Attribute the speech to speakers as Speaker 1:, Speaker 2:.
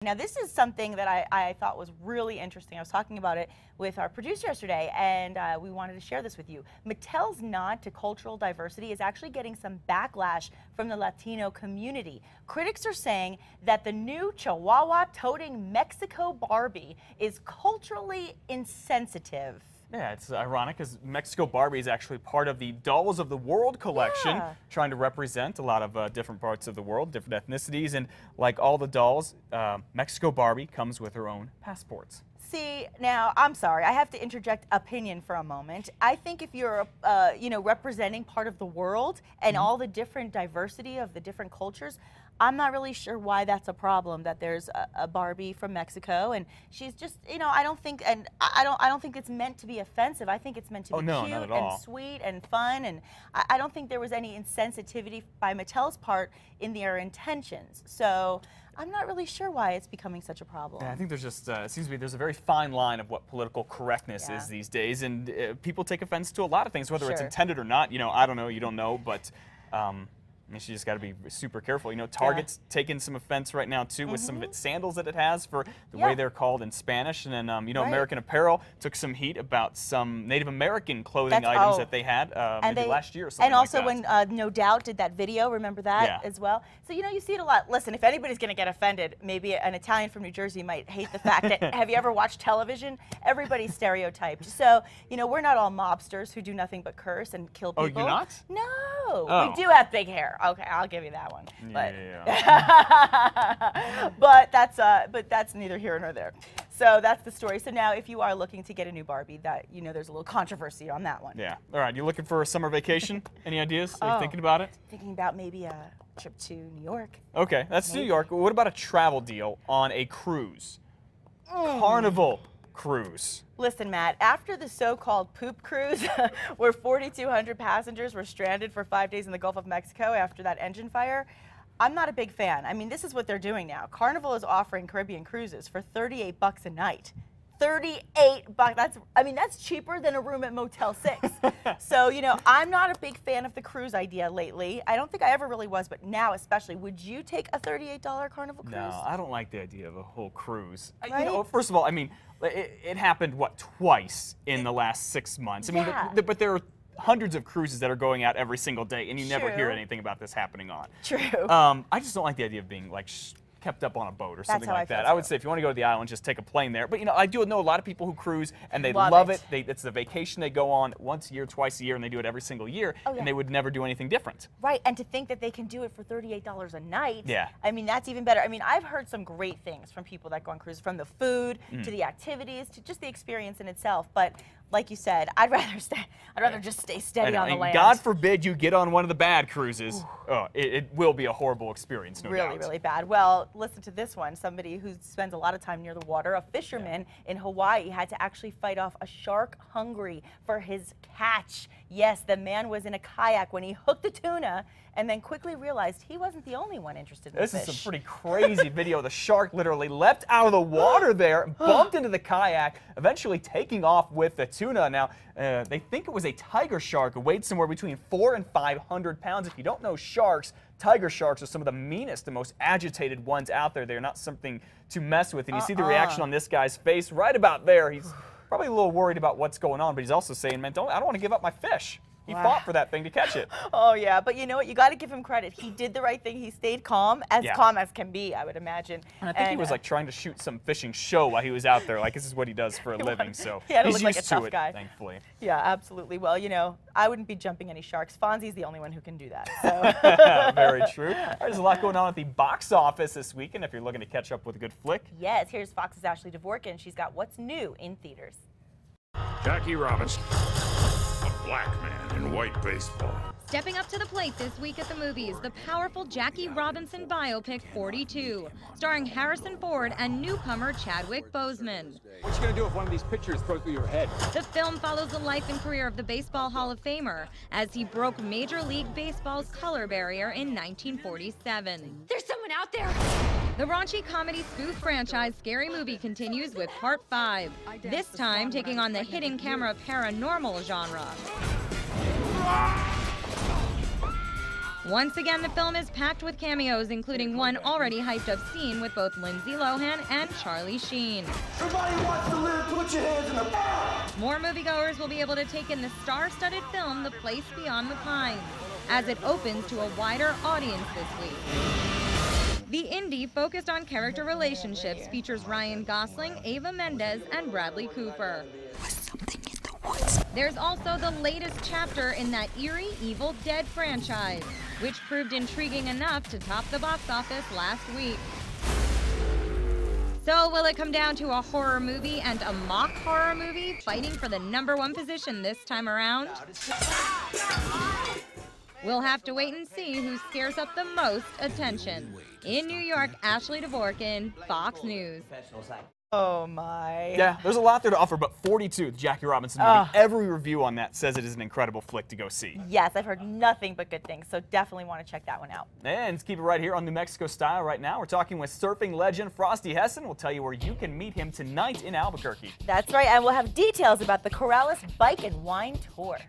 Speaker 1: Now, this is something that I thought was really interesting. I was talking about it with our producer yesterday, and we wanted to share this with you. Mattel's nod to cultural diversity is actually getting some backlash from the Latino community. Critics are saying that the new Chihuahua-toting Mexico Barbie is culturally insensitive.
Speaker 2: Yeah, it's ironic because Mexico Barbie is actually part of the Dolls of the World collection, trying to represent a lot of different parts of the world, different ethnicities, and like all the dolls, Mexico Barbie comes with her own passports.
Speaker 1: See, now, I'm sorry, I have to interject opinion for a moment. I think if you're, you know, representing part of the world and all the different diversity of the different cultures, I'm not really sure why that's a problem, that there's a Barbie from Mexico and she's just, you know, I don't think it's meant to be offensive. I think it's meant to be cute and sweet and fun, and I don't think there was any insensitivity by Mattel's part in their intentions. So I'm not really sure why it's becoming such a problem.
Speaker 2: Yeah, I think there's just, it seems to be there's a very fine line of what political correctness is these days, and people take offense to a lot of things, whether it's intended or not. You know, I don't know, you don't know, but you just got to be super careful. You know, Target's taking some offense right now too with some of its sandals that it has for the way they're called in Spanish, and then you know, American Apparel took some heat about some Native American clothing items that they had maybe last year or something.
Speaker 1: And also
Speaker 2: like that.
Speaker 1: when No Doubt did that video, remember that as well? So you know, you see it a lot. Listen, if anybody's going to get offended, maybe an Italian from New Jersey might hate the fact that have you ever watched television? Everybody's stereotyped. So you know, we're not all mobsters who do nothing but curse and kill people.
Speaker 2: Oh, you're not?
Speaker 1: No, we do have big hair. Okay, I'll give you that one. But but that's neither here nor there. So that's the story. So now, if you are looking to get a new Barbie, that you know, there's a little controversy on that one.
Speaker 2: Yeah. All right. You looking for a summer vacation? Any ideas? Are you thinking about it?
Speaker 1: Thinking about maybe a trip to New York.
Speaker 2: Okay, that's New York. What about a travel deal on a cruise? Carnival Cruise.
Speaker 1: Listen, Matt, after the so-called poop cruise, where 4,200 passengers were stranded for 5 days in the Gulf of Mexico after that engine fire, I'm not a big fan. I mean, this is what they're doing now. Carnival is offering Caribbean cruises for $38 a night. $38. That's cheaper than a room at Motel 6. So, you know, I'm not a big fan of the cruise idea lately. I don't think I ever really was, but now especially. Would you take a $38 Carnival cruise?
Speaker 2: No, I don't like the idea of a whole cruise.
Speaker 1: Right?
Speaker 2: You know, first of all, I mean, it happened, what, twice in the last 6 months. I mean, but there are hundreds of cruises that are going out every single day, and you never hear anything about this happening on.
Speaker 1: True.
Speaker 2: I just don't like the idea of being, like, kept up on a boat or something like that. I would say if you want to go to the island, just take a plane there. But you know, I do know a lot of people who cruise and they love it. It's the vacation they go on once a year, twice a year, and they do it every single year, and they would never do anything different.
Speaker 1: Right, and to think that they can do it for $38 a night,
Speaker 2: yeah.
Speaker 1: I mean, that's even better. I mean, I've heard some great things from people that go on cruises, from the food to the activities to just the experience in itself. But like you said, I'd rather just stay steady on the land.
Speaker 2: God forbid you get on one of the bad cruises. Oh, it will be a horrible experience, no doubt.
Speaker 1: Really, really bad. Well, listen to this one. Somebody who spends a lot of time near the water, a fisherman in Hawaii, had to actually fight off a shark hungry for his catch. Yes, the man was in a kayak when he hooked the tuna and then quickly realized he wasn't the only one interested in the fish.
Speaker 2: This is some pretty crazy video. The shark literally leapt out of the water there, bumped into the kayak, eventually taking off with the tuna. Now, they think it was a tiger shark. It weighed somewhere between 400 and 500 pounds. If you don't know sharks, tiger sharks are some of the meanest, the most agitated ones out there. They're not something to mess with. And you see the reaction on this guy's face right about there. He's probably a little worried about what's going on, but he's also saying, man, I don't want to give up my fish. He fought for that thing to catch it.
Speaker 1: Oh, yeah. But you know what? You got to give him credit. He did the right thing. He stayed calm as can be, I would imagine.
Speaker 2: And I think he was like trying to shoot some fishing show while he was out there. Like, this is what he does for a living. So he's used to it, thankfully.
Speaker 1: Yeah, absolutely. Well, you know, I wouldn't be jumping any sharks. Fonzie's the only one who can do that. So.
Speaker 2: Very true. There's a lot going on at the box office this weekend if you're looking to catch up with a good flick.
Speaker 1: Yes, here's Fox's Ashley Dvorkin. She's got what's new in theaters.
Speaker 3: Jackie Robinson, a black man in white baseball.
Speaker 4: Stepping up to the plate this week at the movies, the powerful Jackie Robinson biopic 42, starring Harrison Ford and newcomer Chadwick Boseman.
Speaker 5: What you gonna do if one of these pictures goes through your head?
Speaker 4: The film follows the life and career of the Baseball Hall of Famer as he broke Major League Baseball's color barrier in 1947.
Speaker 6: There's someone out there!
Speaker 4: The raunchy comedy spoof franchise Scary Movie continues with Part 5, this time taking on the hidden camera paranormal genre. Once again, the film is packed with cameos, including one already hyped up scene with both Lindsay Lohan and Charlie Sheen.
Speaker 6: Everybody wants to live, put your hands in the air!
Speaker 4: More moviegoers will be able to take in the star-studded film The Place Beyond the Pines, as it opens to a wider audience this week. The indie, focused on character relationships, features Ryan Gosling, Ava Mendes, and Bradley Cooper. There's also the latest chapter in that eerie Evil Dead franchise, which proved intriguing enough to top the box office last week. So will it come down to a horror movie and a mock horror movie fighting for the #1 position this time around? We'll have to wait and see who scares up the most attention. In New York, Ashley Dvorkin, Fox News.
Speaker 1: Oh my.
Speaker 2: Yeah, there's a lot there to offer, but 42, the Jackie Robinson movie, every review on that says it is an incredible flick to go see.
Speaker 1: Yes, I've heard nothing but good things, so definitely want to check that one out.
Speaker 2: And let's keep it right here on New Mexico Style right now. We're talking with surfing legend Frosty Hessen. We'll tell you where you can meet him tonight in Albuquerque.
Speaker 1: That's right, and we'll have details about the Corrales Bike and Wine Tour.